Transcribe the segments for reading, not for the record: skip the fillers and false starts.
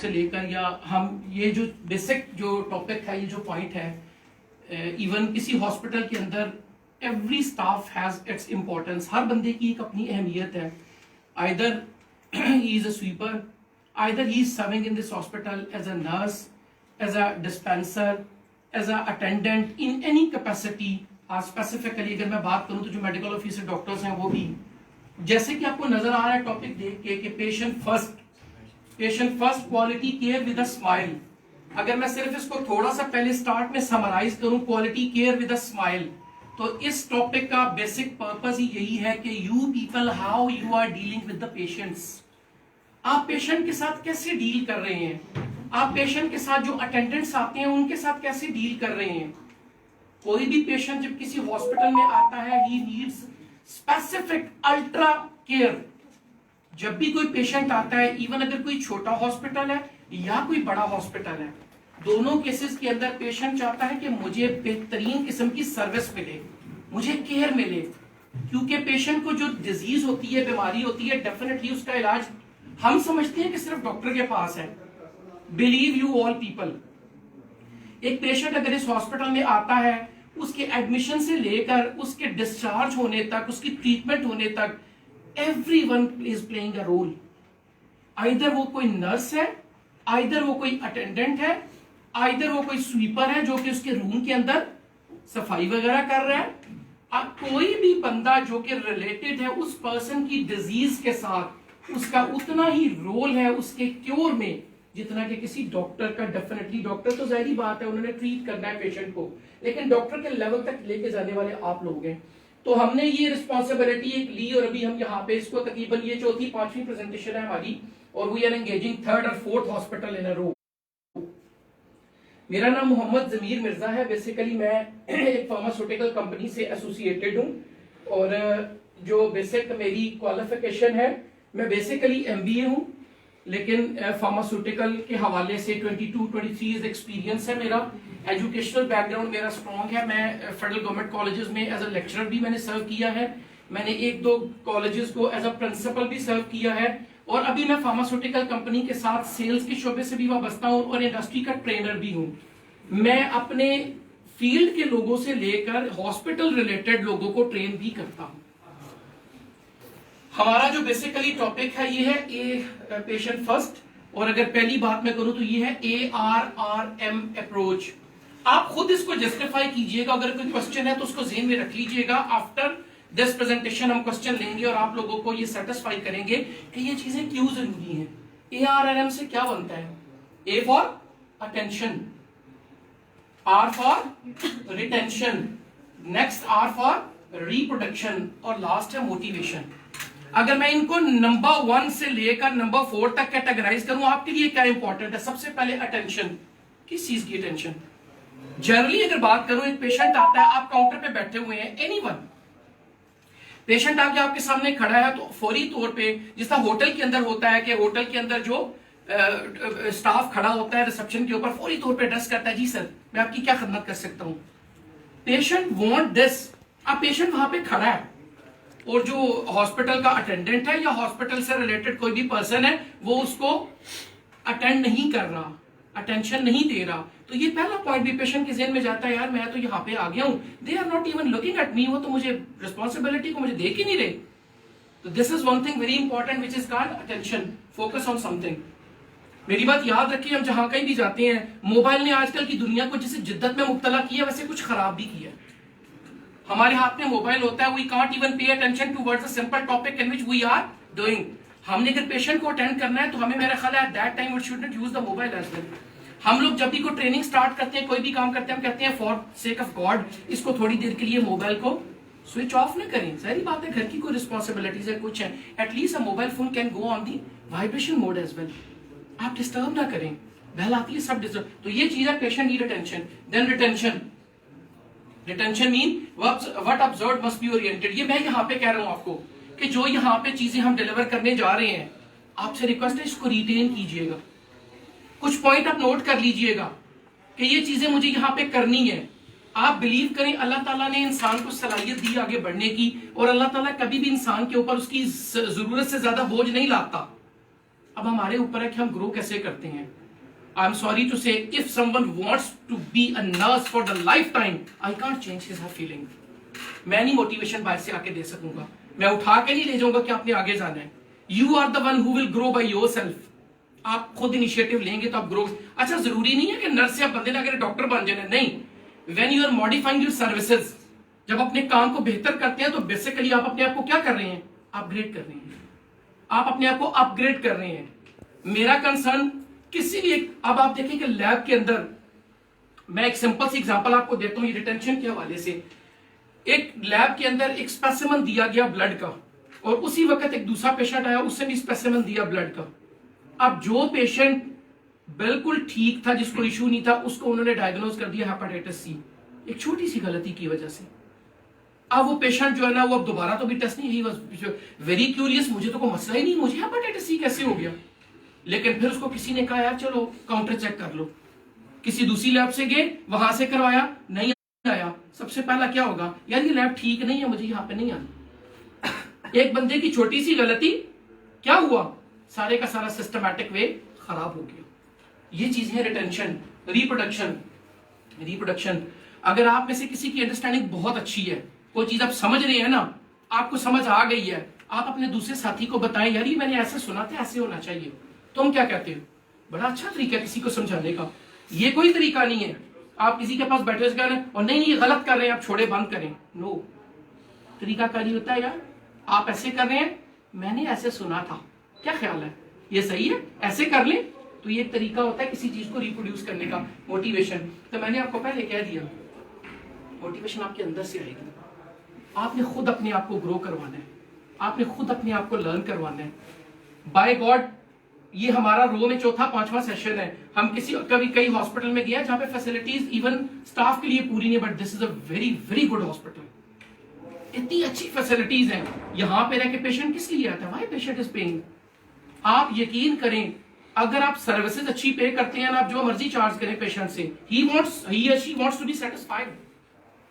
से लेकर या हम ये जो बेसिक जो टॉपिक है, ये जो पॉइंट है, इवन किसी हॉस्पिटल के अंदर every staff has its importance. हर बंदे की एक अपनी अहमियत है। Either he is a sweeper, either he is serving in this hospital as a nurse, as a dispenser, as a attendant, in any capacity. Specifically अगर मैं बात करूं तो जो मेडिकल ऑफिसर डॉक्टर्स हैं वो भी, जैसे कि आपको नजर आ रहा है टॉपिक देख के कि patient first, quality care with a smile. अगर मैं सिर्फ इसको थोड़ा सा पहले स्टार्ट में समराइज करूं, quality care with a smile, तो इस टॉपिक का बेसिक पर्पस ही यही है कि you people, how you are dealing with the patients. आप पेशेंट के साथ कैसे डील कर रहे हैं, आप पेशेंट के साथ जो अटेंडेंट्स आते हैं उनके साथ कैसे डील कर रहे हैं। कोई भी पेशेंट जब किसी हॉस्पिटल में आता है, he needs specific ultra care. जब भी कोई पेशेंट आता है, इवन अगर कोई छोटा हॉस्पिटल है या कोई बड़ा हॉस्पिटल है, दोनों केसेस के अंदर पेशेंट चाहता है कि मुझे बेहतरीन किस्म की सर्विस मिले, मुझे केयर मिले। क्योंकि पेशेंट को जो डिजीज होती है, बीमारी होती है, डेफिनेटली उसका इलाज हम समझते हैं कि सिर्फ डॉक्टर के पास है। बिलीव यू ऑल पीपल, एक पेशेंट अगर इस हॉस्पिटल में आता है, उसके एडमिशन से लेकर उसके डिस्चार्ज होने तक, उसकी ट्रीटमेंट होने तक, everyone is playing a role। Either वो कोई नर्स है, आइदर वो कोई अटेंडेंट है, आइदर वो कोई स्वीपर है जो कि उसके रूम के अंदर सफाई वगैरह कर रहा है। कोई भी बंदा जो कि रिलेटेड है उस पर्सन की डिजीज के साथ, उसका उतना ही रोल है उसके क्योर में जितना कि किसी डॉक्टर का। डेफिनेटली डॉक्टर तो जाहिर बात है, उन्होंने ट्रीट करना है पेशेंट को, लेकिन डॉक्टर के लेवल तक लेके जाने वाले आप लोग हैं। तो हमने ये रिस्पॉन्सिबिलिटी एक ली और अभी हम यहाँ पे इसको तकरीबन ये चौथी पांचवी प्रेजेंटेशन है हमारी, और वी आर एंगेजिंग थर्ड और फोर्थ हॉस्पिटल इन अ रो। मेरा नाम मोहम्मद जमीर मिर्जा है। बेसिकली मैं एक फार्मास्यूटिकल कंपनी से एसोसिएटेड हूँ, और जो बेसिक मेरी क्वालिफिकेशन है, मैं बेसिकली एमबीए हूँ, लेकिन फार्मास्यूटिकल के हवाले से 22-23 इयर्स एक्सपीरियंस है मेरा। एजुकेशनल बैकग्राउंड मेरा स्ट्रॉन्ग है। मैं फेडरल गवर्नमेंट कॉलेजेस में एज अ लेक्चरर भी मैंने सर्व किया है। मैंने एक दो कॉलेजेस को एज अ प्रिंसिपल भी सर्व किया है, और अभी मैं फार्मास्यूटिकल कंपनी के साथ सेल्स के शोबे से भी वाबस्ता हूँ और इंडस्ट्री का ट्रेनर भी हूँ। मैं अपने फील्ड के लोगों से लेकर हॉस्पिटल रिलेटेड लोगों को ट्रेन भी करता हूँ। हमारा जो बेसिकली टॉपिक है ये है ए पेशेंट फर्स्ट, और अगर पहली बात मैं करूं तो ये है ARRM अप्रोच। आप खुद इसको जस्टिफाई कीजिएगा, अगर कोई क्वेश्चन है तो उसको ज़हन में रख लीजिएगा। आफ्टर दिस प्रेजेंटेशन हम क्वेश्चन लेंगे और आप लोगों को ये सेटिस्फाई करेंगे कि ये चीजें क्यों जरूरी हैं। ARRM से क्या बनता है? A for attention, R for retention, next R for reproduction, और लास्ट है मोटिवेशन। अगर मैं इनको नंबर 1 से लेकर नंबर 4 तक कैटेगराइज करूं, आपके लिए क्या इंपॉर्टेंट है? सबसे पहले अटेंशन। किस चीज की अटेंशन? जनरली अगर बात करूं, एक पेशेंट आता है, आप काउंटर पे बैठे हुए हैं, एनीवन पेशेंट आके आपके सामने खड़ा है, तो फौरी तौर पे जिस तरह होटल के अंदर होता है कि होटल के अंदर जो स्टाफ खड़ा होता है रिसेप्शन के ऊपर, फौरी तौर पे एड्रेस करता है, जी सर मैं आपकी क्या खिदमत कर सकता हूं। Patient want this. अब पेशेंट वहां पे खड़ा है और जो हॉस्पिटल का अटेंडेंट है या हॉस्पिटल से रिलेटेड कोई भी पर्सन है, वो उसको अटेंड नहीं कर रहा, अटेंशन नहीं दे रहा। तो ये पहला पॉइंट भी पेशेंट के ज़हन में जाता है, यार मैं तो यहाँ पे आ गया हूँ, they are not even looking at me, वो तो मुझे रिस्पॉन्सिबिलिटी को मुझे देख ही नहीं रहे। तो this is one thing very important which is called attention, focus on something. मेरी बात याद रखिए, हम जहां कहीं भी जाते हैं, मोबाइल ने आजकल की दुनिया को जैसे जिद्दत में मुब्तला किया, वैसे कुछ खराब भी किया। हमारे हाथ में मोबाइल होता है, we can't even pay attention towards a simple topic in which we are doing. हमने अगर पेशेंट को अटेंड करना है तो हमें, मेरा ख्याल है, at that time we should not use the mobile as well. हम लोग जब भी कोई ट्रेनिंग स्टार्ट करते हैं, कोई भी काम करते हैं, हम कहते हैं फॉर सेक ऑफ गॉड इसको थोड़ी देर के लिए मोबाइल को स्विच ऑफ न करें। सारी बात है, घर की कोई रिस्पॉन्सिबिलिटीज है, कुछ है, at least a mobile phone can go on the vibration mode as well. आप डिस्टर्ब ना करें, बहल आती है सब डिस्टर्ब। तो ये चीज है, patient need attention. Then retention. Retention mean what observed must be oriented. ये मैं यहाँ पे कह रहा हूँ आपको कि जो यहाँ पे चीजें हम डिलीवर करने जा रहे हैं, आपसे रिक्वेस्ट है इसको रिटेन कीजिएगा। कुछ पॉइंट आप नोट कर लीजिएगा कि ये चीजें मुझे यहाँ पे करनी है। आप बिलीव करें, अल्लाह ताला ने इंसान को सलाहियत दी आगे बढ़ने की, और अल्लाह ताला कभी भी इंसान के ऊपर उसकी जरूरत से ज्यादा बोझ नहीं लाता। अब हमारे ऊपर है कि हम ग्रो कैसे करते हैं। I am sorry to say, if someone wants to be a nurse for the life time, I can't change his her feeling. मैं नहीं मोटिवेशन बाहर से आके दे सकूंगा, मैं उठा के नहीं ले जाऊंगा कि आपने आगे जाना है। You are the one who will grow by yourself. आप खुद इनिशिएटिव लेंगे तो आप ग्रो। अच्छा, जरूरी नहीं है कि नर्स या बंदे ना अगर डॉक्टर बन जाए, नहीं। When you are modifying your services, जब अपने काम को बेहतर करते हैं तो बेसिकली आप अपने आप को क्या कर रहे हैं? अपग्रेड कर रहे हैं। आप अपने आप को अपग्रेड कर रहे हैं। मेरा कंसर्न किसी भी अब आप देखें कि लैब के अंदर, मैं एक सिंपल सी एग्जांपल आपको देता हूं रिटेंशन के हवाले से। एक लैब के अंदर एक स्पेसिमेन दिया गया ब्लड का, और उसी वक्त एक दूसरा पेशेंट आया, उससे भी स्पेसिमेन दिया ब्लड का। अब जो पेशेंट बिल्कुल ठीक था, जिसको इशू नहीं था, उसको उन्होंने डायग्नोज कर दिया हेपेटाइटिस सी, एक छोटी सी गलती की वजह से। अब वो पेशेंट जो है ना, वो अब दोबारा तो भी टेस्ट नहीं, ही वाज वेरी क्यूरियस, मुझे तो कोई मसला ही नहीं, मुझे हेपेटाइटिस सी कैसे हो गया। लेकिन फिर उसको किसी ने कहा यार चलो काउंटर चेक कर लो। किसी दूसरी लैब से गए, वहां से करवाया, नहीं आया। सबसे पहला क्या होगा? यार ये लैब ठीक नहीं है, मुझे यहाँ पे नहीं आना। एक बंदे की छोटी सी गलती, क्या हुआ? सारे का सारा सिस्टमैटिक वे खराब हो गया। ये चीज है रिटेंशन, रिप्रोडक्शन। अगर आप में से किसी की अंडरस्टैंडिंग बहुत अच्छी है, कोई चीज आप समझ रहे हैं ना, आपको समझ आ गई है, आप अपने दूसरे साथी को बताएं यार ये मैंने ऐसे सुना था, ऐसे होना चाहिए। तो हम क्या कहते हैं? बड़ा अच्छा तरीका है किसी को समझाने का। ये कोई तरीका नहीं है आप किसी के पास बैठे और नहीं ये गलत कर रहे हैं, आप छोड़े बंद करें। नो, तरीका कारी होता है यार, आप ऐसे कर रहे हैं, मैंने ऐसे सुना था, क्या ख्याल है, ये सही है, ऐसे कर लें। तो ये एक तरीका होता है किसी चीज को रिप्रोड्यूस करने का, मोटिवेशन। तो मैंने आपको पहले कह दिया, मोटिवेशन आपके अंदर से आएगी। आपने खुद अपने आप को ग्रो करवाना है, आपने खुद अपने आप को लर्न करवाना है। बाय गॉड, ये हमारा रो में चौथा पांचवा सेशन है। हम कभी कई हॉस्पिटल में गया जहां पे फैसिलिटीज इवन स्टाफ के लिए पूरी नहीं, but this is a very very good hospital. इतनी अच्छी फैसिलिटीज हैं। यहां पे रह के पेशेंट किस लिए आता है? Why patient is paying. आप यकीन करें, अगर आप सर्विसेज अच्छी पे करते हैं ना, आप जो मर्जी चार्ज करें पेशेंट से, ही और she wants to be satisfied.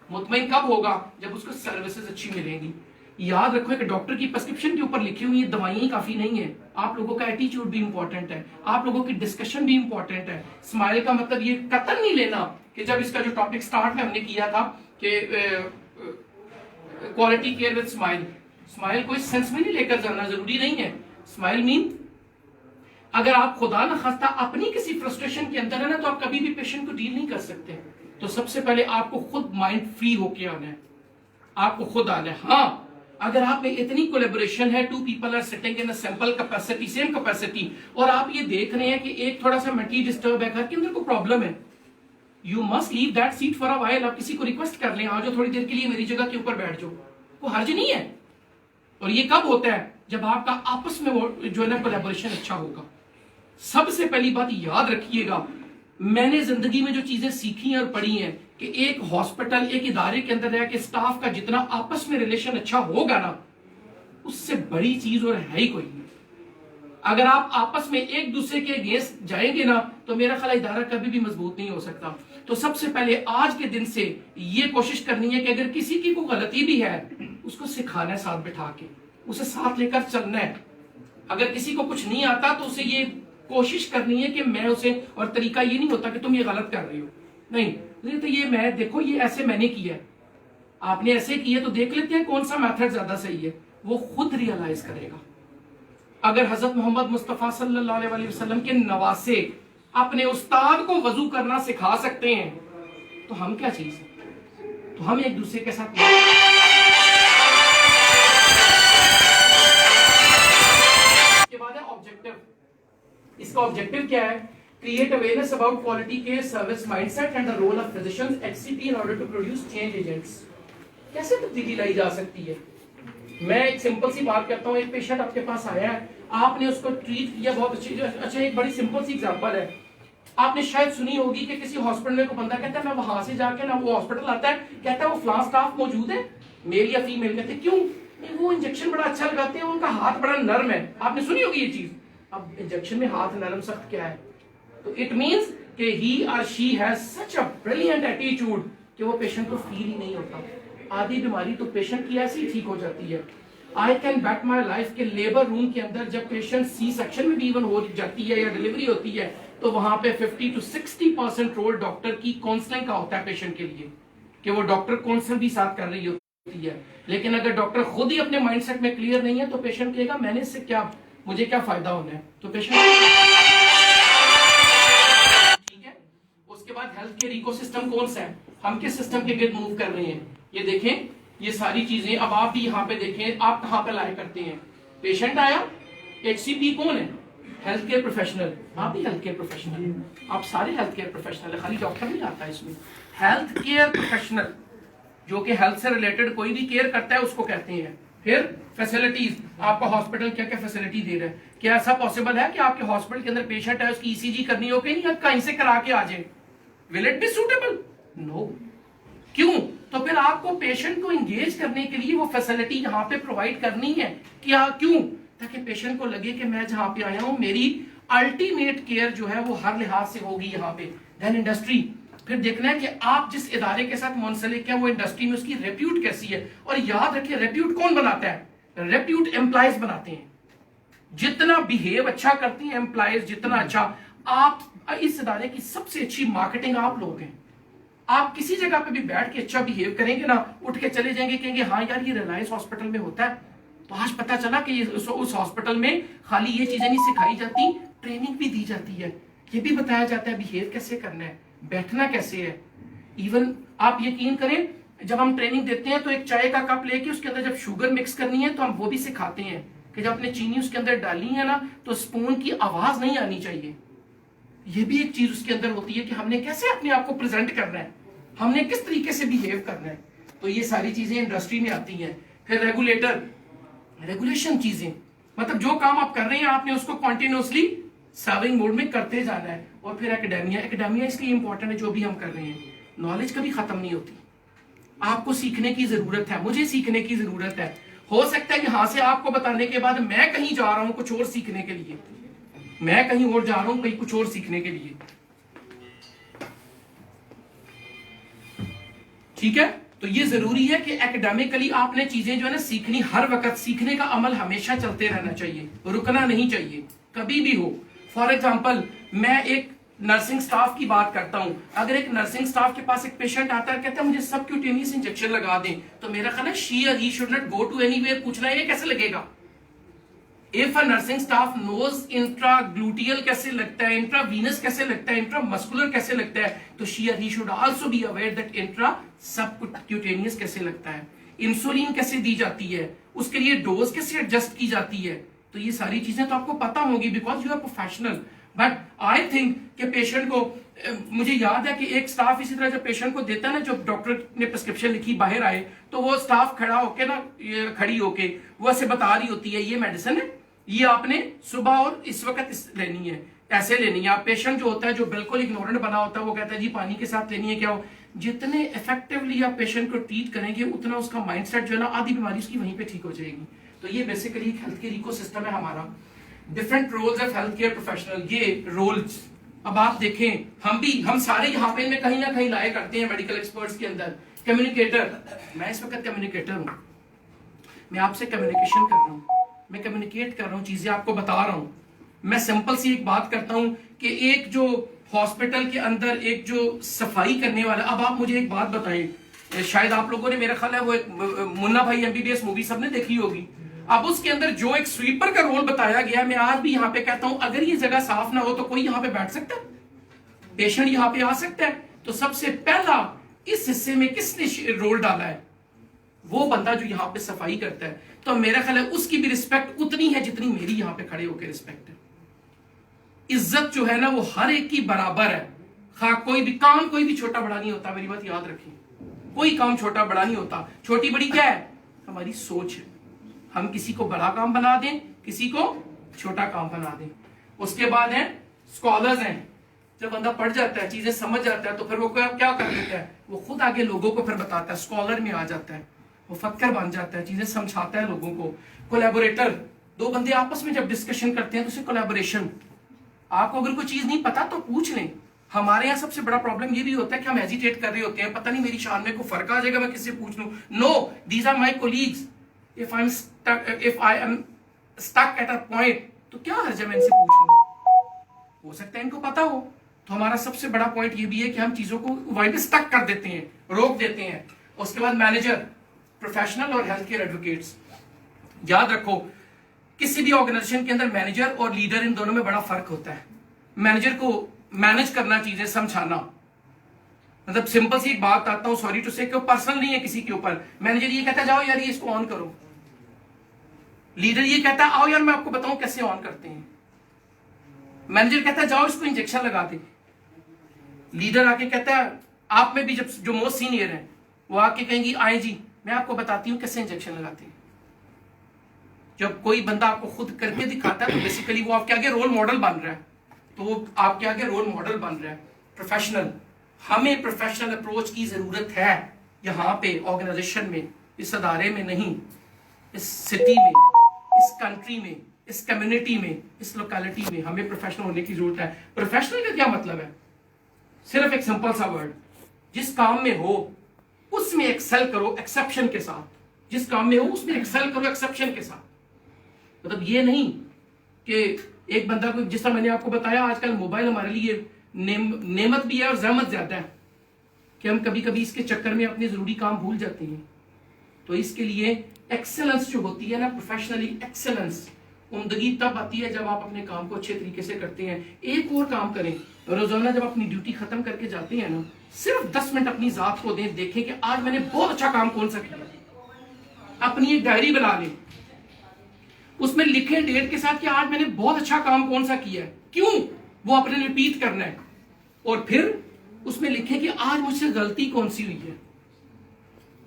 मुतमईन कब होगा? जब उसको सर्विसेज अच्छी मिलेंगी। याद रखो, एक डॉक्टर की प्रिस्क्रिप्शन के ऊपर लिखी हुई दवाइयां काफी नहीं है। आप लोगों का एटीट्यूड भी इंपॉर्टेंट है, आप लोगों की डिस्कशन भी इंपॉर्टेंट है। स्माइल का मतलब ये कतई नहीं लेना कि जब इसका जो टॉपिक स्टार्ट में हमने किया था कि quality care with smile, smile कोई सेंस में नहीं लेकर जाना, जरूरी नहीं है। स्माइल मीन अगर आप खुदा न खास्ता अपनी किसी फ्रस्ट्रेशन के अंदर है ना, तो आप कभी भी पेशेंट को डील नहीं कर सकते। तो सबसे पहले आपको खुद माइंड फ्री होके आना है, आपको खुद आना है। हाँ, अगर आप में इतनी कोलेबोरेशन है, two people are sitting in a sample capacity, same capacity, और आप ये देख रहे हैं कि एक थोड़ा सा मेंटली डिस्टर्ब है, घर के अंदर कोई प्रॉब्लम है, you must leave that seat for a while. आप किसी को रिक्वेस्ट कर लें, आ जाओ थोड़ी देर के लिए मेरी जगह के ऊपर बैठ जाओ, वो हर्ज नहीं है। और ये कब होता है? जब आपका आपस में वो जो है ना कोलेबोरेशन अच्छा होगा। सबसे पहली बात याद रखिएगा, मैंने जिंदगी में जो चीजें सीखी हैं और पढ़ी हैं कि एक हॉस्पिटल, एक इदारे के अंदर रह के स्टाफ का जितना आपस में रिलेशन अच्छा होगा ना, उससे बड़ी चीज और है ही कोई नहीं। अगर आप आपस में एक दूसरे के अगेंस्ट जाएंगे ना, तो मेरा ख्याल इदारा कभी भी मजबूत नहीं हो सकता। तो सबसे पहले आज के दिन से ये कोशिश करनी है कि अगर किसी की कोई गलती भी है, उसको सिखाना है, साथ बिठा के उसे साथ लेकर चलना है। अगर किसी को कुछ नहीं आता तो उसे ये कोशिश करनी है कि मैं उसे, और तरीका ये नहीं होता कि तुम ये गलत कर रही हो, नहीं, तो ये मैं देखो, ये ऐसे मैंने किया है, आपने ऐसे किया, तो देख लेते हैं कौन सा मेथड ज्यादा सही है। वो खुद रियलाइज करेगा। अगर हजरत मोहम्मद मुस्तफा सल्लल्लाहु अलैहि वसल्लम के नवासे अपने उस्ताद को वजू करना सिखा सकते हैं, तो हम क्या चीज है? तो हम एक दूसरे के साथ के बाद है ऑब्जेक्टिव। इसका ऑब्जेक्टिव क्या है? Create awareness about quality care service mindset and the role of physicians HCP in order to produce change agents. कैसे तब्दीली लाई जा सकती है? मैं एक सिंपल सी बात करता हूँ। एक पेशेंट आपके पास आया है, आपने उसको ट्रीट किया बहुत अच्छी। अच्छा, एक बड़ी सिंपल सी एग्जांपल है, आपने शायद सुनी होगी कि किसी हॉस्पिटल में कोई बंदा कहता है मैं वहां से जाके ना, वो हॉस्पिटल आता है, कहता है वो फलां स्टाफ मौजूद है, मेल या फीमेल, कहते क्यों? वो इंजेक्शन बड़ा अच्छा लगाते हैं, उनका हाथ बड़ा नर्म है। आपने सुनी होगी ये चीज। अब इंजेक्शन में हाथ नरम सख्त क्या है? तो इट मींस कि ही और she has such a brilliant attitude कि वो पेशेंट को फील ही नहीं होता। आधी बीमारी तो पेशेंट की ऐसी ठीक हो जाती है। I can bat my life के लेबर रूम के अंदर जब पेशेंट सी सेक्शन में भी इवन हो जाती है या डिलीवरी होती है तो वहां पे 50 to 60% रोल डॉक्टर की काउंसलिंग का होता है पेशेंट के लिए, कि वो डॉक्टर काउंसल भी साथ कर रही होती है। लेकिन अगर डॉक्टर खुद ही अपने माइंडसेट में क्लियर नहीं है तो पेशेंट कहेगा मैंने इससे क्या, मुझे क्या फायदा होना है, तो पेशेंट ठीक है। उसके बाद हेल्थ केयर इकोसिस्टम कौन सा है, हम किस सिस्टम के गिर्द मूव कर रहे हैं, ये देखें ये सारी चीजें। अब आप भी यहाँ पे देखें आप कहाँ पे लाया करते हैं, पेशेंट आया, HCP कौन है, हेल्थ केयर प्रोफेशनल, आप भी हेल्थ केयर प्रोफेशनल, आप सारे हेल्थ केयर प्रोफेशनल है, खाली डॉक्टर नहीं आता है इसमें। हेल्थ केयर प्रोफेशनल जो कि हेल्थ से रिलेटेड कोई भी केयर करता है उसको कहते हैं। फिर फैसिलिटीज, आपका हॉस्पिटल क्या क्या फैसिलिटी दे रहा है, क्या ऐसा पॉसिबल है कि आपके हॉस्पिटल के अंदर पेशेंट है उसकी ECG करनी हो कि नहीं, कहीं से करा के आ जाए, will it be suitable, no. क्यों, तो फिर आपको पेशेंट को एंगेज करने के लिए वो फैसिलिटी यहाँ पे प्रोवाइड करनी है, क्या क्यों, ताकि पेशेंट को लगे कि मैं जहाँ पे आया हूँ मेरी अल्टीमेट केयर जो है वो हर लिहाज से होगी यहाँ पे। देन इंडस्ट्री, फिर देखना है कि आप जिस इदारे के साथ मुंसलिक है वो इंडस्ट्री में उसकी रेप्यूट कैसी है। और याद रखिए रेप्यूट कौन बनाता है, रेप्यूट एम्प्लॉयज बनाते हैं। जितना बिहेव अच्छा करती हैं एम्प्लॉयज, जितना अच्छा आप, इस इदारे की सबसे अच्छी मार्केटिंग आप लोग हैं। आप किसी जगह पे भी बैठ के अच्छा बिहेव करेंगे ना, उठ के चले जाएंगे, कहेंगे हाँ यार ये रिलायंस हॉस्पिटल में होता है, तो आज पता चला कि उस हॉस्पिटल में खाली ये चीजें नहीं सिखाई जाती, ट्रेनिंग भी दी जाती है, ये भी बताया जाता है बिहेव कैसे करना है, बैठना कैसे है। इवन आप यकीन करें जब हम ट्रेनिंग देते हैं तो एक चाय का कप लेके उसके अंदर जब शुगर मिक्स करनी है तो हम वो भी सिखाते हैं कि जब आपने चीनी उसके अंदर डाली है ना तो स्पून की आवाज नहीं आनी चाहिए। ये भी एक चीज उसके अंदर होती है कि हमने कैसे अपने आप को प्रेजेंट करना है, हमने किस तरीके से बिहेव करना है। तो ये सारी चीजें इंडस्ट्री में आती हैं। फिर रेगुलेटर, रेगुलेशन चीजें, मतलब जो काम आप कर रहे हैं आपने उसको कॉन्टिन्यूसली सर्विंग मोड में करते जाना है। और फिर एकेडेमिया, एकेडेमिया इसलिए इंपॉर्टेंट है जो भी हम कर रहे हैं, नॉलेज कभी खत्म नहीं होती, आपको सीखने की जरूरत है, मुझे सीखने की जरूरत है। हो सकता है यहां से आपको बताने के बाद मैं कहीं जा रहा हूं कुछ और सीखने के लिए, मैं कहीं और जा रहा हूं कहीं कुछ और सीखने के लिए, ठीक है। तो ये जरूरी है कि एकेडमिकली आपने चीजें जो है ना सीखनी, हर वक्त सीखने का अमल हमेशा चलते रहना चाहिए, रुकना नहीं चाहिए कभी भी हो। फॉर एग्जाम्पल मैं एक नर्सिंग स्टाफ की बात करता हूं, अगर एक नर्सिंग स्टाफ के पास एक पेशेंट आता है कहता है मुझे सबक्यूटेनियस इंजेक्शन लगा दें, तो मेरा ख्याल है शी और he should not go to anywhere पूछना है ये कैसे लगेगा। If a nursing staff knows intragluteal कैसे लगता है, इंट्रावीनस कैसे लगता है, इंट्रामस्कुलर कैसे लगता है, तो शी और he should also be aware that intra subcutaneous कैसे लगता है, इंसुलिन कैसे दी जाती है, उसके लिए डोज कैसे एडजस्ट की जाती है। तो ये सारी चीजें तो आपको पता होंगी because you are professional. But I think कि पेशेंट को, मुझे याद है कि एक स्टाफ इसी तरह जब पेशेंट को देता है ना, जब डॉक्टर ने प्रिस्क्रिप्शन लिखी बाहर आए तो वो स्टाफ खड़ा होके ना, खड़ी होके वो ऐसे बता रही होती है ये मेडिसिन है, ये आपने सुबह और इस वक्त लेनी है, ऐसे लेनी है। आप पेशेंट जो होता है जो बिल्कुल इग्नोरेंट बना होता है वो कहता है जी पानी के साथ लेनी है, क्या हो। जितने इफेक्टिवली आप पेशेंट को ट्रीट करेंगे उतना उसका माइंडसेट जो है ना, आधी बीमारी उसकी वहीं पे ठीक हो जाएगी। तो ये बेसिकली हेल्थ केयर इकोसिस्टम है हमारा। Different roles of health care professional, ये रोल्स अब आप देखें हम सारे यहाँ पे इनमें कहीं ना कहीं लाए करते हैं मेडिकल एक्सपर्ट्स के अंदर। कम्युनिकेटर, मैं इस वक्त कम्युनिकेटर हूँ, मैं आपसे कम्युनिकेशन कर रहा हूँ, मैं कम्युनिकेट कर रहा हूँ, चीजें आपको बता रहा हूँ। मैं सिंपल सी एक बात करता हूँ कि एक जो हॉस्पिटल के अंदर एक जो सफाई करने वाला, अब आप मुझे एक बात बताएं, शायद आप लोगों ने, मेरा ख्याल है वो एक मुन्ना भाई MBBS मूवी सबने देखी होगी। अब उसके अंदर जो एक स्वीपर का रोल बताया गया, मैं आज भी यहाँ पे कहता हूं अगर ये जगह साफ ना हो तो कोई यहाँ पे बैठ सकता है, पेशेंट यहाँ पे आ सकता है। तो सबसे पहला इस हिस्से में किसने रोल डाला है, वो बंदा जो यहाँ पे सफाई करता है। तो मेरा ख्याल है उसकी भी रिस्पेक्ट उतनी है जितनी मेरी यहाँ पे खड़े होकर रिस्पेक्ट है। इज्जत जो है ना वो हर एक की बराबर है, खा कोई भी काम, कोई भी छोटा बड़ा नहीं होता, मेरी बात याद रखिए, कोई काम छोटा बड़ा नहीं होता। छोटी बड़ी क्या है, हमारी सोच है, हम किसी को बड़ा काम बना दें, किसी को छोटा काम बना दें। उसके बाद है स्कॉलर्स हैं, जब बंदा पढ़ जाता है, चीजें समझ जाता है, तो फिर वो क्या कर देता है, वो खुद आगे लोगों को फिर बताता है, स्कॉलर में आ जाता है, वो फक्कर बन जाता है, चीजें समझाता है लोगों को। कोलैबोरेटर, दो बंदे आपस में जब डिस्कशन करते हैं तो उसे कोलैबोरेशन। आपको अगर कोई चीज नहीं पता तो पूछ लें। हमारे यहाँ सबसे बड़ा प्रॉब्लम ये भी होता है कि हम हेजिटेट कर रहे होते हैं, पता नहीं मेरी शान में कोई फर्क आ जाएगा, मैं किससे पूछ लूं। No, these are my colleagues, if I am stuck at a point, तो क्या हर्ज है मैं इनसे पूछ लूं, हो सकता है इनको पता हो। तो हमारा सबसे बड़ा पॉइंट ये भी है कि हम चीजों को वहीं पे स्टक कर देते हैं, रोक देते हैं। उसके बाद मैनेजर, प्रोफेशनल और हेल्थ केयर एडवोकेट्स, याद रखो किसी भी ऑर्गेनाइजेशन के अंदर मैनेजर और लीडर, इन दोनों में बड़ा फर्क होता है। मैनेजर को मैनेज करना, चीजें समझाना, मतलब सिंपल सी एक बात आता हूं, सॉरी टू से, पर्सनल नहीं है किसी के ऊपर। मैनेजर ये कहता है जाओ यार ये इसको ऑन करो, लीडर ये कहता है आओ यार मैं आपको बताऊं कैसे ऑन करते हैं। मैनेजर कहता है जाओ इसको इंजेक्शन लगा दे, लीडर आके कहता है, आप में भी जब जो मोस्ट सीनियर है वो आके कहेंगी आए जी मैं आपको बताती हूं कैसे इंजेक्शन लगाते हैं। जब कोई बंदा आपको खुद करके दिखाता है तो बेसिकली वो आपके आगे रोल मॉडल बन रहा है, तो वो आपके आगे रोल मॉडल बन रहा है। प्रोफेशनल, हमें प्रोफेशनल अप्रोच की जरूरत है यहाँ पे ऑर्गेनाइजेशन में, इस अदारे में नहीं, इस सिटी में, इस कंट्री में, इस कम्युनिटी में, इस लोकेलिटी में हमें प्रोफेशनल होने की जरूरत है। प्रोफेशनल का क्या मतलब है? सिर्फ एक सिंपल सा वर्ड, जिस काम में हो उसमें एक्सेल करो एक्सेप्शन के साथ, जिस काम में हो उसमें एक्सेल करो एक्सेप्शन के साथ। मतलब ये नहीं कि एक बंदा को, जिस तरह मैंने आपको बताया आजकल मोबाइल हमारे लिए नेमत भी है और जहमत ज्यादा है कि हम कभी कभी इसके चक्कर में अपने जरूरी काम भूल जाते हैं। तो इसके लिए एक्सेलेंस जो होती है ना, प्रोफेशनली एक्सेलेंस, उम्दगी तब आती है जब आप अपने काम को अच्छे तरीके से करते हैं। एक और काम करें, रोजाना जब अपनी ड्यूटी खत्म करके जाते हैं ना, सिर्फ 10 मिनट अपनी जात को दें, देखें कि आज मैंने बहुत अच्छा काम कौन सा किया। अपनी एक डायरी बना लें, उसमें लिखें डेट के साथ कि आज मैंने बहुत अच्छा काम कौन सा किया है, क्यों, वो अपने रिपीट करना है। और फिर उसमें लिखें कि आज मुझसे गलती कौन सी हुई है।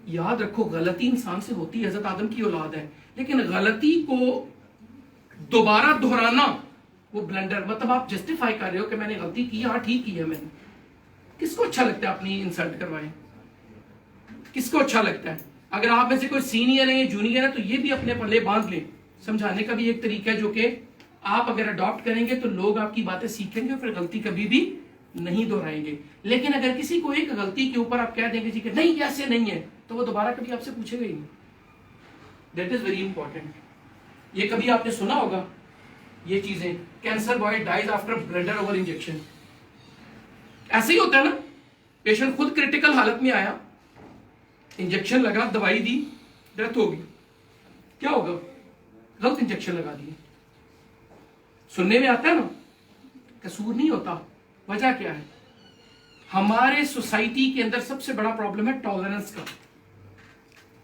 याद रखो गलती इंसान से होती है, हजरत आदम की औलाद है, लेकिन गलती को दोबारा दोहराना वो ब्लंडर, मतलब आप जस्टिफाई कर रहे हो कि मैंने गलती की, हाँ ठीक की है मैंने। किसको अच्छा लगता है अपनी इंसल्ट करवाएं? किसको अच्छा लगता है? अगर आप में से कोई सीनियर है या जूनियर है तो ये भी अपने पल्ले बांध लें। समझाने का भी एक तरीका है जो कि आप अगर अडॉप्ट करेंगे तो लोग आपकी बातें सीखेंगे और फिर गलती कभी भी नहीं दोहराएंगे। लेकिन अगर किसी को एक गलती के ऊपर आप कह देंगे जी कि नहीं ऐसे नहीं है, तो वो दोबारा कभी आपसे पूछेगा ही नहीं। That is very important. ये कभी आपने सुना होगा ये चीजें, cancer boy dies after blunder over injection. ऐसे ही होता है ना, पेशेंट खुद क्रिटिकल हालत में आया, इंजेक्शन लगा, दवाई दी, डेथ हो गई। क्या होगा? गलत इंजेक्शन लगा दिए। सुनने में आता है ना, कसूर नहीं होता। वजह क्या है? हमारे सोसाइटी के अंदर सबसे बड़ा प्रॉब्लम है टॉलरेंस का।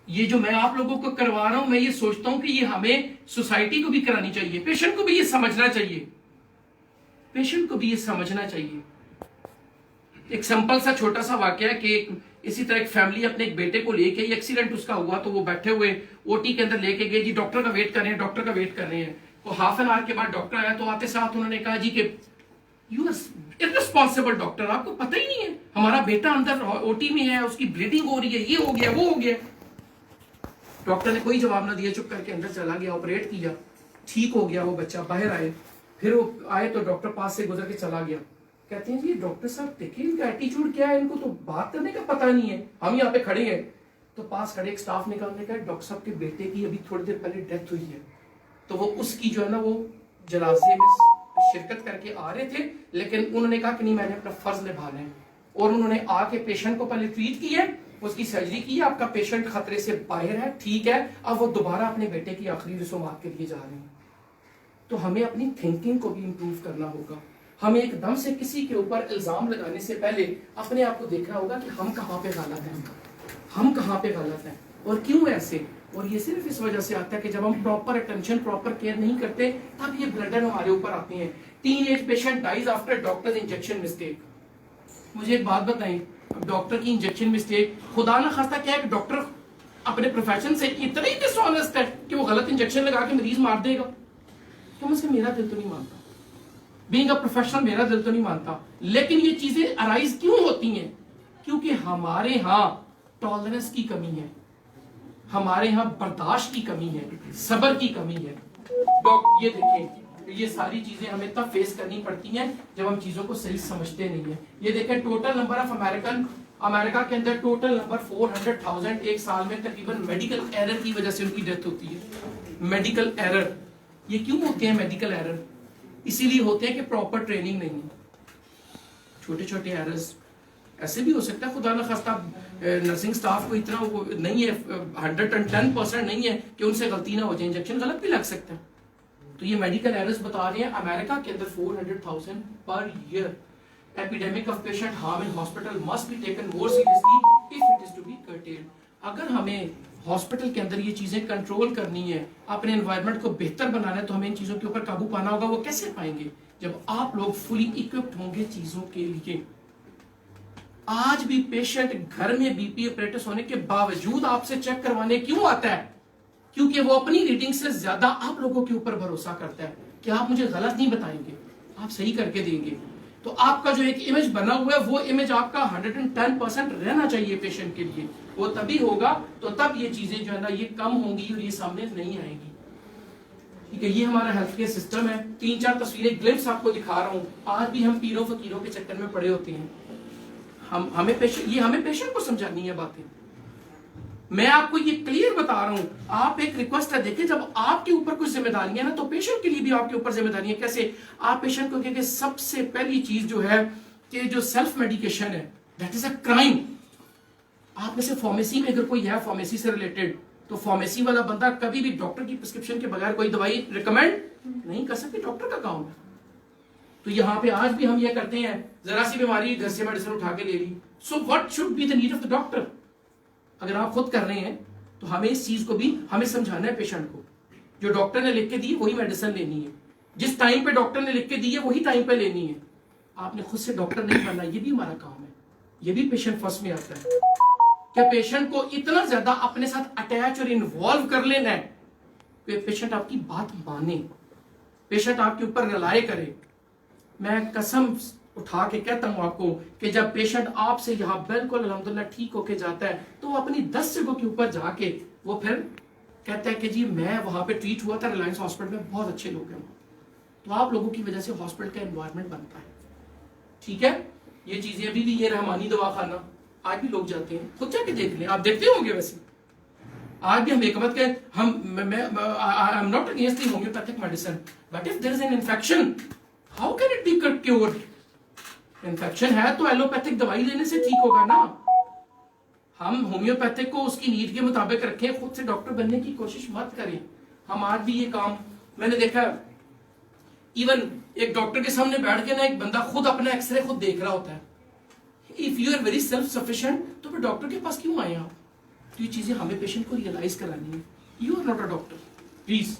ये जो मैं आप लोगों को करवा रहा हूं, मैं ये सोचता हूं कि ये हमें सोसाइटी को भी करानी चाहिए, पेशेंट को भी ये समझना चाहिए, पेशेंट को भी ये समझना चाहिए। एक सिंपल सा छोटा सा वाकया है कि इसी तरह एक फैमिली अपने एक बेटे को लेके, एक्सीडेंट उसका हुआ तो वो बैठे हुए ओटी के अंदर लेके गए, जी डॉक्टर का वेट कर रहे हैं, डॉक्टर का वेट कर रहे हैं। तो हाफ एन आवर के बाद डॉक्टर आया, तो आते साथ उन्होंने कहा जी कि यू आर इररिस्पॉन्सिबल डॉक्टर, आपको पता ही नहीं है हमारा बेटा अंदर ओटी में है, उसकी ब्लीडिंग हो रही है, ये हो गया वो हो गया। डॉक्टर ने कोई जवाब ना दिया, चुप करके अंदर चला गया, ऑपरेट किया, ठीक हो गया वो बच्चा, बाहर आए। फिर वो आए तो डॉक्टर पास से गुजर के चला गया। कहते हैं जी डॉक्टर साहब देखिए इनका एटीट्यूड क्या है, इनको तो बात करने का पता नहीं है, हम यहाँ पे खड़े हैं। तो पास खड़े एक स्टाफ निकालने का, डॉक्टर साहब के बेटे की अभी थोड़ी देर पहले डेथ हुई है। तो वो उसकी जो है ना वो जनाजे में शिरकत करके आ रहे थे, लेकिन उन्होंने कहा कि नहीं मैंने अपना फर्ज निभाना है, और उन्होंने आके पेशेंट को पहले ट्रीट किया, उसकी सर्जरी की, आपका पेशेंट खतरे से बाहर है, ठीक है, अब वो दोबारा अपने बेटे की आखिरी रसूमात के लिए जा रहे हैं। तो हमें अपनी थिंकिंग को भी इम्प्रूव करना होगा। हमें एकदम से किसी के ऊपर इल्जाम लगाने से पहले अपने आप को देखना होगा कि हम कहाँ पे गलत हैं, हम कहाँ पे गलत हैं और क्यों ऐसे। और ये सिर्फ इस वजह से आता है कि जब हम प्रॉपर अटेंशन, प्रॉपर केयर नहीं करते, तब ये ब्लडर हमारे ऊपर आते हैं। Teenage patient dies after doctor's injection mistake. मुझे एक बात बताएं, डॉक्टर की इंजेक्शन मिस्टेक, खुदा ना खास्ता क्या है कि डॉक्टर अपने प्रोफेशन से इतना ही डिसऑनेस्ट है कि वो गलत इंजेक्शन लगा के मरीज मार देगा, तो मुझसे मेरा दिल तो नहीं मानता, बीइंग अ प्रोफेशनल मेरा दिल तो नहीं मानता। लेकिन ये चीजें अराइज क्यों होती हैं? क्योंकि हमारे यहाँ टॉलरेंस की कमी है, हमारे यहाँ बर्दाश्त की कमी है, सब्र की कमी है। ये देखें, ये सारी चीजें हमें तब फेस करनी पड़ती हैं जब हम चीजों को सही समझते नहीं है। ये देखें, total number of American America के अंदर टोटल नंबर 400,000 एक साल में तकरीबन मेडिकल एरर की वजह से उनकी डेथ होती है। मेडिकल एरर, ये क्यों होते हैं मेडिकल एरर? इसीलिए होते हैं कि प्रॉपर ट्रेनिंग नहीं है। छोटे छोटे एरर्स ऐसे भी हो सकता है, खुदा न खास्ता नर्सिंग स्टाफ को इतना वो नहीं है, 110% नहीं है कि उनसे गलती ना हो जाए, इंजेक्शन गलत भी लग सकता है। तो ये मेडिकल एरर्स बता रहे हैं अमेरिका के अंदर 400,000 per year. epidemic of patient harm in hospital must be taken more seriously if it is to be curtailed। अगर हमें हॉस्पिटल के अंदर ये चीजें कंट्रोल करनी है, अपने एनवायरनमेंट को बेहतर बनाना है, तो हमें इन चीजों के ऊपर काबू पाना होगा। वो कैसे पाएंगे? जब आप लोग फुली इक्विप्ड होंगे चीजों के लिए। आज भी पेशेंट घर में बीपी ऑपरेटर्स होने के बावजूद आपसे चेक करवाने क्यों आता है? क्योंकि वो अपनी रीडिंग से ज्यादा आप लोगों के ऊपर भरोसा करता है कि आप मुझे गलत नहीं बताएंगे, आप सही करके देंगे। तो आपका जो एक इमेज बना हुआ है, वो इमेज आपका 110% रहना चाहिए पेशेंट के लिए। वो तभी होगा तो तब ये चीजें जो है ना ये कम होंगी और ये सामने नहीं आएगी। ठीक है, ये हमारा हेल्थ केयर सिस्टम है। 3-4 तस्वीरें ग्लिम्स आपको दिखा रहा हूँ। आज भी हम पीरों फकीरों के चक्कर में पड़े होते हैं। हमें पेशेंट को समझानी है बातें। मैं आपको ये क्लियर बता रहा हूं। आप एक रिक्वेस्ट है, देखिए जब आपके ऊपर कुछ जिम्मेदारी है ना, तो पेशेंट के लिए भी आपके ऊपर जिम्मेदारी है। कैसे? आप पेशेंट को कहेंगे सबसे पहली चीज जो है कि जो सेल्फ मेडिकेशन है दैट इज अ क्राइम। आप में से फार्मेसी में अगर कोई है फार्मेसी से रिलेटेड, तो फार्मेसी वाला बंदा कभी भी डॉक्टर की प्रिस्क्रिप्शन के बगैर कोई दवाई रिकमेंड नहीं कर सकते, डॉक्टर का काम है। तो यहाँ पे आज भी हम ये करते हैं, जरा सी बीमारी घर से मेडिसिन उठा के ले ली। So what should be the need of the doctor? अगर आप खुद कर रहे हैं तो हमें इस चीज को भी हमें समझाना है पेशेंट को। जो डॉक्टर ने लिख के दी वही मेडिसिन लेनी है, जिस टाइम पे डॉक्टर ने लिख के दी है वही टाइम पे लेनी है। आपने खुद से डॉक्टर नहीं बनना, ये भी हमारा काम है। ये भी पेशेंट फर्स्ट में आता है। क्या पेशेंट को इतना ज्यादा अपने साथ अटैच और इन्वॉल्व कर लेना है कि पेशेंट आपकी बात माने, पेशेंट आपके ऊपर रिलाय करे। मैं कसम उठा के कहता हूं आपको कि जब पेशेंट आपसे यहाँ बिल्कुल अल्हम्दुलिल्लाह ठीक होके जाता है, तो वो अपनी 10 जगहों के ऊपर जाके वो फिर कहता है कि जी मैं वहां पे ट्रीट हुआ था रिलायंस हॉस्पिटल में, बहुत अच्छे लोग हैं। तो आप लोगों की वजह से हॉस्पिटल का एनवायरनमेंट बनता है। ठीक है, ये चीजें अभी भी, ये रहमानी दवाखाना आज भी लोग जाते हैं, खुद जाके देख लें। आप देखते होंगे वैसे आज भी हम एकमत के I am not against the homeopathic medicine, but if there is an infection how can it be cured? Infection है तो एलोपैथिक दवाई लेने से ठीक होगा ना। हम होम्योपैथिक को उसकी नीड के मुताबिक रखें, खुद से डॉक्टर बनने की कोशिश मत करें। हम आज भी ये काम मैंने देखा, इवन एक डॉक्टर के सामने बैठ के ना एक बंदा खुद अपना एक्सरे खुद देख रहा होता है। If you are very self sufficient तो फिर डॉक्टर के पास क्यों आए आप? तो ये चीजें हमें पेशेंट को रियलाइज करानी है। You are not a doctor, please.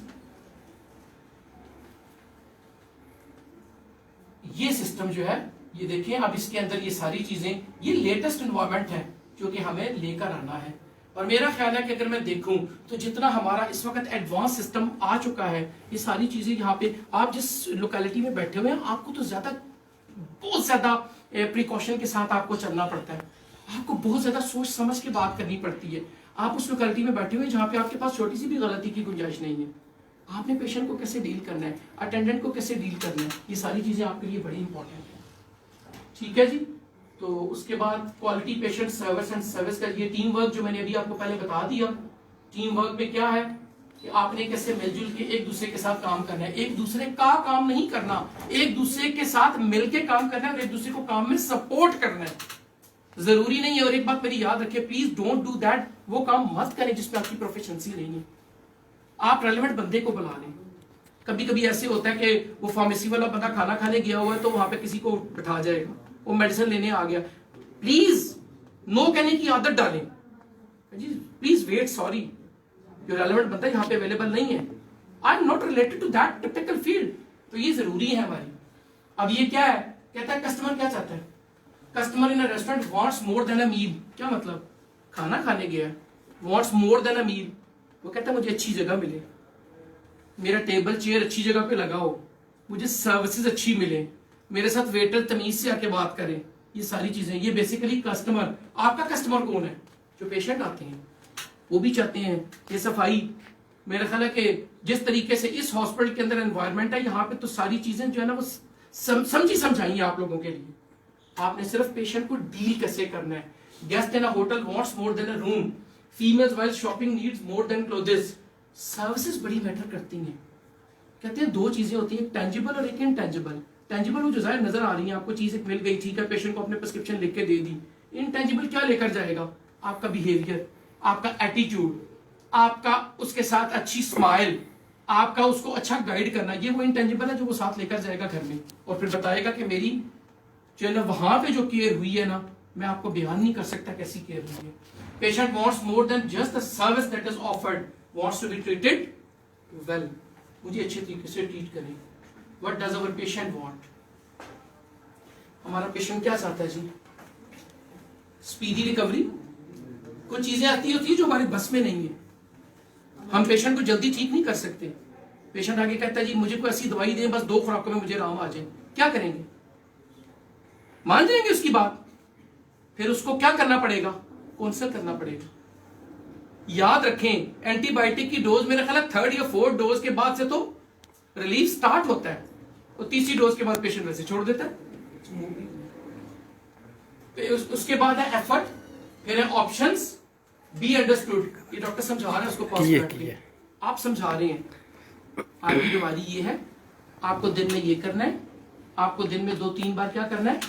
ये सिस्टम जो है ये देखें, अब इसके अंदर ये सारी चीजें, ये लेटेस्ट एनवायरनमेंट है जो कि हमें लेकर आना है। और मेरा ख्याल है कि अगर मैं देखूं तो जितना हमारा इस वक्त एडवांस सिस्टम आ चुका है, ये सारी चीजें यहाँ पे, आप जिस लोकेलिटी में बैठे हुए हैं आपको तो बहुत ज्यादा प्रिकॉशन के साथ आपको चलना पड़ता है। आपको बहुत ज्यादा सोच समझ के बात करनी पड़ती है। आप उस लोकेलिटी में बैठे हुए जहाँ पे आपके पास छोटी सी भी गलती की गुंजाइश नहीं है। आपने पेशेंट को कैसे डील करना है, अटेंडेंट को कैसे डील करना है, ये सारी चीजें आपके लिए बड़ी इंपॉर्टेंट है। ठीक है जी। तो उसके बाद quality patient service and service का ये टीम वर्क जो मैंने अभी आपको पहले बता दिया। टीम वर्क में क्या है कि आपने कैसे मिलजुल के एक दूसरे के साथ काम करना है, एक दूसरे का काम नहीं करना, एक दूसरे के साथ मिलकर काम करना है और एक दूसरे को काम में सपोर्ट करना है। जरूरी नहीं है, और एक बात मेरी याद रखिए, प्लीज डोंट डू दैट, वो काम मत करें जिसमें आपकी प्रोफिशिएंसी नहीं है। आप रेलेवेंट बंदे को बुला लें। कभी कभी ऐसे होता है कि वो फार्मेसी वाला बंदा खाना खाने गया हुआ है तो वहां पे किसी को बिठा जाएगा, वो मेडिसिन लेने आ गया। प्लीज नो कहने की आदत डालें, जी प्लीज वेट, सॉरी जो रेलेवेंट बंदा यहाँ पे अवेलेबल नहीं है, I am not related to that typical field. तो ये जरूरी है हमारी। अब ये क्या है, कहता है कस्टमर क्या चाहता है, customer in a restaurant wants more than a meal. क्या मतलब? खाना खाने गया, वांट्स मोर देन अ मील। वो कहता है मुझे अच्छी जगह मिले, मेरा टेबल चेयर अच्छी जगह पे लगा हो, मुझे सर्विसेज अच्छी मिले, मेरे साथ वेटर तमीज से आके बात करें। ये सारी चीजें, ये बेसिकली कस्टमर, आपका कस्टमर कौन है? जो पेशेंट आते हैं वो भी चाहते हैं कि सफाई। मेरा ख्याल है कि जिस तरीके से इस हॉस्पिटल के अंदर एनवायरनमेंट है, यहाँ पे तो सारी चीजें जो है ना वो समझाई आप लोगों के लिए। आपने सिर्फ पेशेंट को डील कैसे करना है, गेस्ट इन अ होटल वांट्स मोर देन अ room, females while shopping needs more than clothes. Services बड़ी मैटर करती हैं। कहते हैं दो चीजें होती हैं, टेंजिबल और एक इनटेंजिबल। टेंजिबल वो जो जाहिर नजर आ रही है, आपको चीज एक मिल गई, ठीक है, पेशेंट को अपने प्रिस्क्रिप्शन लिख के दे दी। इनटेंजिबल क्या लेकर जाएगा? आपका बिहेवियर, आपका एटीट्यूड, आपका उसके साथ अच्छी स्माइल, आपका उसको अच्छा गाइड करना, ये वो इंटेंजिबल है जो वो साथ लेकर जाएगा घर में और फिर बताएगा कि मेरी जो है ना वहां पे जो केयर हुई है ना, मैं आपको बयान नहीं कर सकता कैसी केयर हुई है। Patient wants more than just the service that is offered, wants to be treated well, मुझे अच्छे तरीके से ट्रीट करें। What does our patient want? हमारा पेशेंट क्या चाहता है जी? Speedy recovery. कुछ चीजें आती होती है जो हमारे बस में नहीं है, हम पेशेंट को जल्दी ठीक नहीं कर सकते। पेशेंट आगे कहता है जी मुझे कोई ऐसी दवाई दें, बस 2 खुराकों में मुझे आराम आ जाए। क्या करेंगे? मान जाएंगे उसकी बात? फिर उसको क्या करना पड़ेगा? काउंसल करना पड़ेगा। याद रखें, एंटीबायोटिक की डोज मेरा ख्याल है 3rd या 4th डोज के बाद से तो रिलीफ स्टार्ट होता है, और 3री डोज के बाद पेशेंट वैसे छोड़ देता है। उसके बाद है एफर्ट, फिर है ऑप्शंस, बी अंडरस्टूड। ये डॉक्टर समझा रहे हैं उसको पॉज करके, आप समझा रहे हैं आपकी बीमारी ये है, आपको दिन में ये करना है, आपको दिन में 2-3 बार क्या करना है,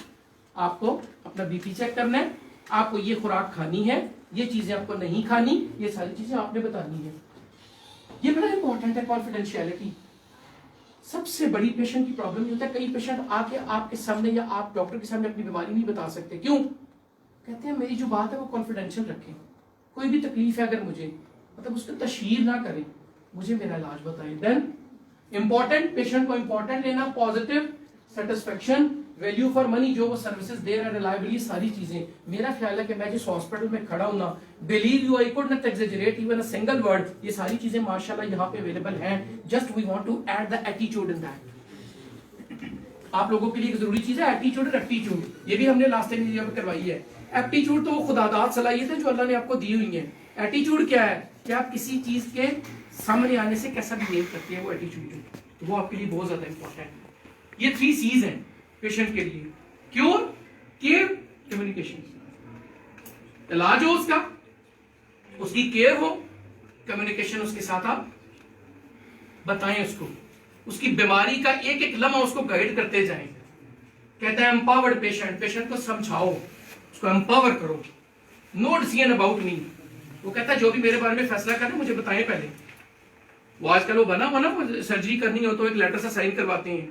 आपको अपना बीपी चेक करना है, आपको ये खुराक खानी है, ये चीजें आपको नहीं खानी, ये सारी चीजें आपने बतानी है। ये बड़ा इंपॉर्टेंट है, कॉन्फिडेंशियलिटी। सबसे बड़ी पेशेंट की प्रॉब्लम ये होता है, कई पेशेंट आके आपके सामने या आप डॉक्टर के सामने अपनी बीमारी नहीं बता सकते। क्यों? कहते हैं मेरी जो बात है वो कॉन्फिडेंशियल रखें, कोई भी तकलीफ है अगर मुझे, मतलब उसको तशहीर ना करें, मुझे मेरा इलाज बताएं। देन इंपॉर्टेंट, पेशेंट को इंपॉर्टेंट लेना, positive, satisfaction, value for money, जो वो सर्विसेज दे रहा है, रिलायबली, सारी चीजें। मेरा ख्याल है कि मैं जिस हॉस्पिटल में खड़ा हूं ना, believe you I could not exaggerate even a single word, ये सारी चीजें माशाल्लाह यहाँ पे अवेलेबल हैं। Just we want to add the attitude in that. आप लोगों के लिए एक जरूरी चीज है एटीट्यूड और एप्टीट्यूड, ये भी हमने लास्ट टाइम में करवाई है। एप्टीट्यूड तो वो खुदादात सलाहियत है जो अल्लाह ने आपको दी हुई है। एटीट्यूड क्या है? कि आप किसी चीज के सामने आने से कैसा बिहेव करते हैं, वो एटीट्यूड है, तो वो आपके लिए बहुत ज्यादा इंपॉर्टेंट है। ये 3 C's हैं पेशेंट के लिए, क्योर, केयर, कम्युनिकेशन। इलाज हो उसका, उसकी केयर हो, कम्युनिकेशन उसके साथ आप बताएं उसको, उसकी बीमारी का एक एक लम्हा उसको गाइड करते जाएं। कहता है एम्पावर्ड पेशेंट, पेशेंट को समझाओ, उसको एम्पावर करो। नो डिसीजन अबाउट मी, वो कहता है जो भी मेरे बारे में फैसला करें मुझे बताएं पहले। वो आजकल वो बना हुआ ना, सर्जरी करनी हो तो एक लेटर से साइन करवाते हैं,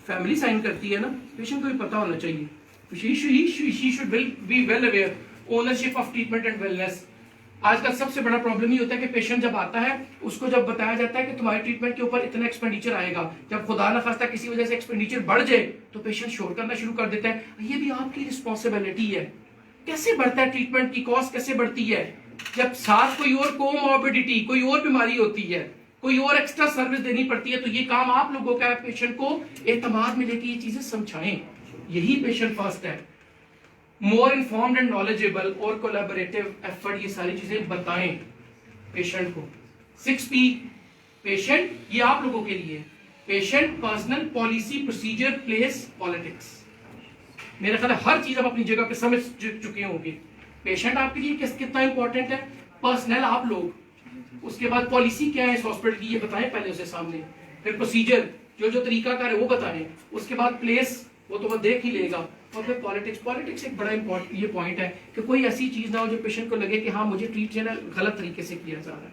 फैमिली साइन करती है ना, पेशेंट को भी पता होना चाहिए। She should be well aware, ownership of treatment and wellness। आजकल सबसे बड़ा प्रॉब्लम ये होता है कि पेशेंट जब आता है, उसको जब बताया जाता है कि तुम्हारे ट्रीटमेंट के ऊपर इतना एक्सपेंडिचर आएगा, जब खुदा न खास्ता किसी वजह से एक्सपेंडिचर बढ़ जाए तो पेशेंट शोर करना शुरू कर देता है। ये भी आपकी रिस्पॉन्सिबिलिटी है। कैसे बढ़ता है ट्रीटमेंट की कॉस्ट, कैसे बढ़ती है? जब साथ कोई और कोमॉर्बिडिटी, कोई और बीमारी होती है, कोई और एक्स्ट्रा सर्विस देनी पड़ती है, तो ये काम आप लोगों का है, पेशेंट को एतमाद में लेके ये चीजें समझाएं। यही पेशेंट फर्स्ट है। मोर इन्फॉर्म्ड एंड नॉलेजेबल और कोलैबोरेटिव एफर्ट, ये सारी चीजें बताएं पेशेंट को। 6P, पेशेंट, ये आप लोगों के लिए, patient, personal, policy, procedure, place, politics. मेरा ख्याल है हर चीज आप अपनी जगह पे समझ चुके होंगे। पेशेंट आपके लिए कितना इंपॉर्टेंट है, पर्सनल आप लोग, उसके बाद पॉलिसी क्या है इस हॉस्पिटल की ये बताएं पहले उसे सामने, फिर प्रोसीजर जो जो तरीका कार है वो बताएं, उसके बाद प्लेस वो तो वो देख ही लेगा, और फिर पॉलिटिक्स। पॉलिटिक्स एक बड़ा इंपॉर्टेंट ये पॉइंट है कि कोई ऐसी चीज ना हो जो पेशेंट को लगे कि हाँ मुझे ट्रीट जो है गलत तरीके से किया जा रहा है।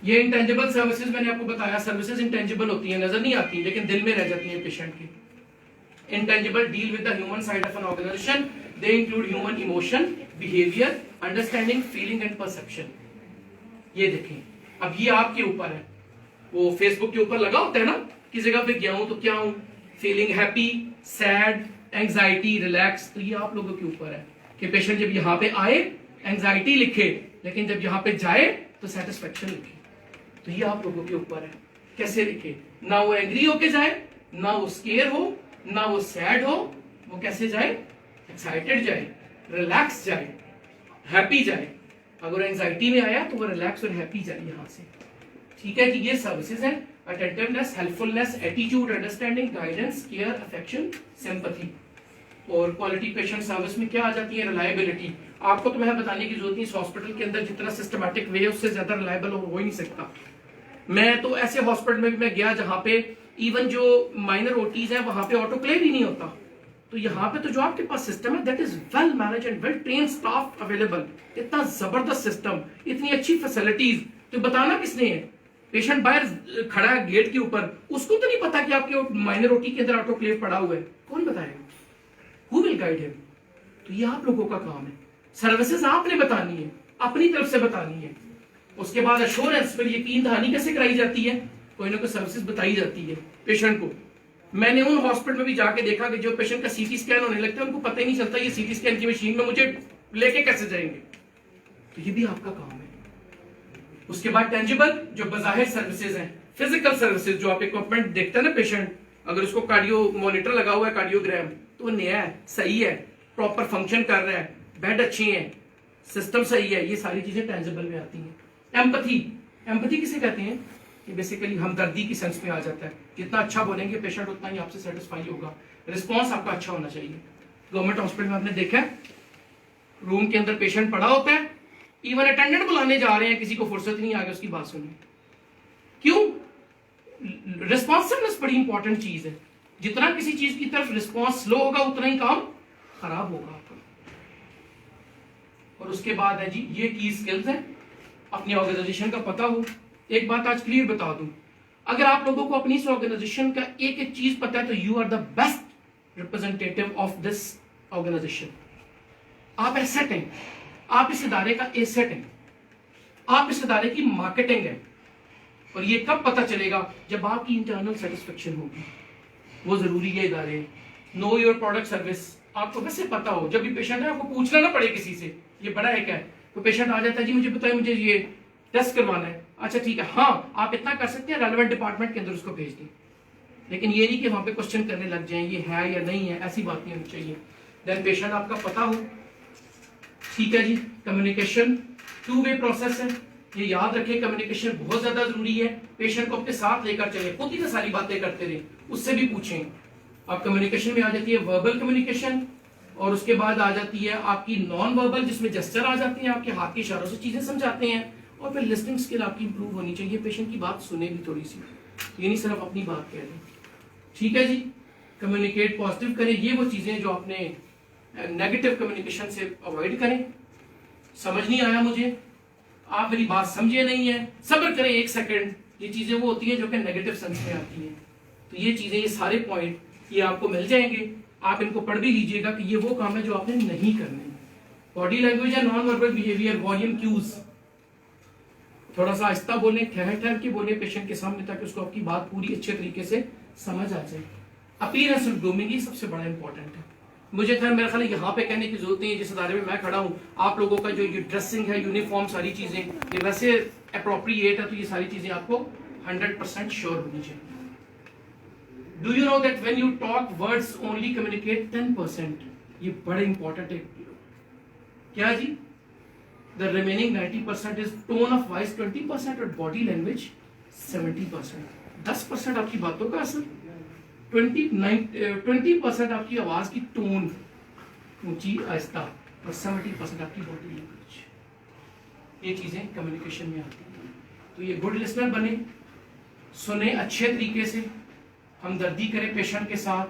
ये इंटेंजिबल सर्विसेज मैंने आपको बताया, सर्विसेज इंटेंजिबल होती है, नजर नहीं आती लेकिन दिल में रह जाती है पेशेंट के। Intangible deal with the human side of an organisation, they include human emotion, behaviour, understanding, feeling and perception. ये देखें, अब ये आपके ऊपर है। वो फेसबुक के ऊपर लगा होता है ना, किस जगह पे गया हूं तो क्या हूं, feeling happy, sad, anxiety, relax, तो ये आप लोगों के ऊपर है कि पेशेंट जब यहाँ पे आए एंजाइटी लिखे, लेकिन जब यहाँ पे जाए तो सेटिस्फेक्शन लिखे। तो ये आप लोगों के ऊपर है कैसे लिखे, ना वो एंग्री होके जाए, ना वो स्केयर हो, ना वो सैड हो, वो कैसे जाए, एक्साइटेड जाए, रिलैक्स जाए, हैप्पी जाए। अगर एंजाइटी में आया तो वो रिलैक्स और हैप्पी जाए यहां से। ठीक है कि ये सर्विसेज हैं, attentiveness, helpfulness, attitude, understanding, guidance, care, affection, sympathy. और क्वालिटी पेशेंट सर्विस में क्या आ जाती है, रिलायबिलिटी। आपको तो मैं बताने की जरूरत नहीं, इस हॉस्पिटल के अंदर जितना सिस्टमैटिक वे है उससे ज्यादा रिलायबल हो ही नहीं सकता। मैं तो ऐसे हॉस्पिटल में भी मैं गया जहां पे इवन जो माइनर ओटीज है वहां पे ऑटोक्लेव ही नहीं होता। तो यहाँ पे तो जो आपके पास सिस्टम है that is well manage and well train staff available, इतना जबरदस्त सिस्टम, इतनी अच्छी फैसिलिटीज, तो बताना किसने है? पेशेंट बाहर खड़ा है गेट के ऊपर, उसको तो नहीं पता कि आपके माइनर ओटी के अंदर ऑटोक्लेव पड़ा हुआ है, कौन बताएगा? Who will guide him? तो ये आप लोगों का काम है, सर्विसेज आपने बतानी है, अपनी तरफ से बतानी है। उसके बाद एश्योरेंस पर यकीन दहानी कैसे कराई जाती है? कोई ना कोई सर्विसेज बताई जाती है पेशेंट को। मैंने उन हॉस्पिटल में भी जाके देखा कि जो पेशेंट का सीटी स्कैन होने लगता है उनको पता ही नहीं चलता ये सीटी स्कैन की मशीन में मुझे लेके कैसे जाएंगे। तो ये भी आपका काम है। उसके बाद टेंजिबल जो बाज़ाहिर सर्विसेज हैं, फिजिकल सर्विसेज, जो आप इक्विपमेंट देखते हैं ना पेशेंट, अगर उसको कार्डियो मॉनिटर लगा हुआ है, कार्डियोग्राम, तो नया है, सही है, प्रॉपर फंक्शन कर रहा है, बेड अच्छे हैं, सिस्टम सही है, ये सारी चीजें टेंजिबल में आती हैं। एम्पैथी, एम्पैथी किसे कहते हैं? कि बेसिकली हमदर्दी की सेंस में आ जाता है। जितना अच्छा बोलेंगे पेशेंट उतना ही आपसे सेटिस्फाई होगा, रिस्पॉन्स आपका अच्छा होना चाहिए। गवर्नमेंट हॉस्पिटल में आपने देखा है रूम के अंदर पेशेंट पड़ा होता है, इवन अटेंडेंट बुलाने जा रहे हैं, किसी को फुर्सत नहीं, आगे उसकी बात सुनी। क्यों? रिस्पॉन्सिवनेस बड़ी इंपॉर्टेंट चीज है। जितना किसी चीज की तरफ रिस्पॉन्स स्लो होगा उतना ही काम खराब होगा आपका। और उसके बाद है जी ये की स्किल्स है, अपनी ऑर्गेनाइजेशन का पता हो। एक बात आज क्लियर बता दूं, अगर आप लोगों को अपनी इस ऑर्गेनाइजेशन का एक एक चीज पता है तो you are the best representative of this organisation. आप एसेट हैं, आप इस इदारे का एसेट हैं, आप इस इदारे की मार्केटिंग है। और ये कब पता चलेगा? जब आपकी इंटरनल सेटिस्फेक्शन होगी, वो जरूरी है इदारे। नो योर प्रोडक्ट सर्विस, आपको वैसे पता हो, जब भी पेशेंट है आपको पूछना ना पड़े किसी से ये बड़ा है क्या है। तो पेशेंट आ जाता है जी मुझे बताइए मुझे ये टेस्ट करवाना है, अच्छा ठीक है, हाँ आप इतना कर सकते हैं, रेलेवेंट डिपार्टमेंट के अंदर उसको भेज दें। लेकिन ये नहीं कि वहां पे क्वेश्चन करने लग जाएं ये है या नहीं है, ऐसी बात नहीं होनी चाहिए। देन पेशेंट आपका पता हो, ठीक है जी। कम्युनिकेशन टू वे प्रोसेस है, ये याद रखें, कम्युनिकेशन बहुत ज्यादा जरूरी है। पेशेंट को अपने साथ लेकर चले, खुद ही ना सारी बातें करते रहे, उससे भी पूछें। अब कम्युनिकेशन में आ जाती है वर्बल कम्युनिकेशन, और उसके बाद आ जाती है आपकी नॉन वर्बल, जिसमें जेस्चर आ जाती हैं, आपके हाथ के इशारों से चीजें समझाते हैं। और फिर लिसनिंग स्किल आपकी इंप्रूव होनी चाहिए, पेशेंट की बात सुने भी थोड़ी सी, ये नहीं सिर्फ अपनी बात कह रहे। ठीक है जी। कम्युनिकेट पॉजिटिव करें, ये वो चीजें जो आपने नेगेटिव कम्युनिकेशन से अवॉइड करें। समझ नहीं आया मुझे, आप मेरी बात समझे नहीं है, सब्र करें 1 सेकंड, ये चीजें वो होती हैं जो कि नेगेटिव सेंस में आती हैं। तो ये चीजें, ये सारे पॉइंट ये आपको मिल जाएंगे, आप इनको पढ़ भी लीजिएगा कि ये वो काम है जो आपने नहीं करने। बॉडी लैंग्वेज है, non verbal behaviour, volume cues, थोड़ा सा आहिस्ता बोले, ठहर ठहर के बोले पेशेंट के सामने, ताकि उसको आपकी बात पूरी अच्छे तरीके से समझ आ जाए। अपीयरेंस ऑफ ग्रूमिंग ये सबसे बड़ा इंपॉर्टेंट है। मुझे खैर मेरा ख्याल यहाँ पे कहने की जरूरत नहीं है, जिस अदारे में मैं खड़ा हूँ, आप लोगों का जो ये ड्रेसिंग है, यूनिफॉर्म, सारी चीजें ये वैसे अप्रोप्रिएट है, तो ये सारी चीजें आपको 100% श्योर होनी चाहिए। Do you know that when you talk words only communicate 10%, ये बड़े इंपॉर्टेंट है। क्या जी? The remaining 90% is tone of voice 20% और body language 70%। 10% आपकी बातों का असर, 20% आपकी आवाज की टोन ऊंची आहिस्ता, और 70% आपकी बॉडी लैंग्वेज। ये चीजें कम्युनिकेशन में आती हैं। तो ये गुड लिसनर बने, सुने अच्छे तरीके से, हमदर्दी करें पेशेंट के साथ।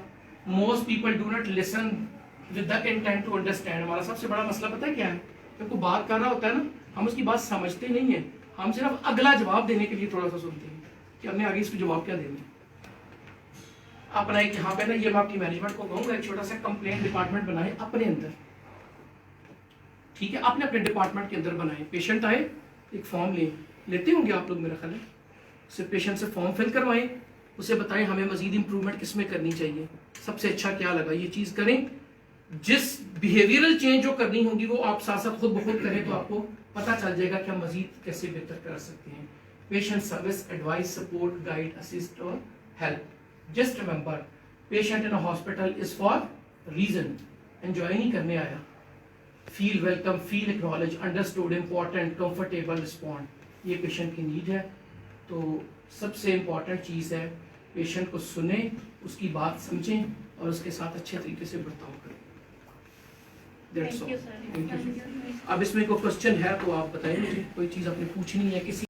Most people do not listen with the intent to understand. हमारा सबसे बड़ा मसला पता है क्या है? जब कोई बात कर रहा होता है ना, हम उसकी बात समझते नहीं है, हम सिर्फ अगला जवाब देने के लिए थोड़ा सा सुनते हैं कि हमने आगे इसको जवाब क्या देना। अपना एक यहाँ पे ना, ये मैं आपकी मैनेजमेंट को कहूँगा, एक छोटा सा कंप्लेंट डिपार्टमेंट बनाए अपने अंदर, ठीक है, अपने अपने डिपार्टमेंट के अंदर बनाए। पेशेंट आए, एक फॉर्म लेते होंगे आप लोग मेरा ख्याल है, सिर्फ पेशेंट से फॉर्म फिल करवाएं, उसे बताएं हमें मजीद इंप्रूवमेंट किस में करनी चाहिए, सबसे अच्छा क्या लगा, ये चीज करें। जिस बिहेवियरल चेंज जो करनी होगी वो आप साथ साथ खुद ब खुद करें, तो आपको पता चल जाएगा कि हम मजीद कैसे बेहतर कर सकते हैं। Patient service, advice, support, guide, assist और help. Just remember, patient in a hospital is for reason, enjoy नहीं करने आया। Feel welcome, feel acknowledge, understood, important, comfortable, respond, ये पेशेंट की नीड है। तो सबसे इंपॉर्टेंट चीज़ है पेशेंट को सुने, उसकी बात समझें और उसके साथ अच्छे तरीके से बर्ताव करें। That's Thank all. you, sir. Thank you. अब इसमें कोई क्वेश्चन है तो आप बताएं मुझे, कोई चीज आपने पूछनी है किसी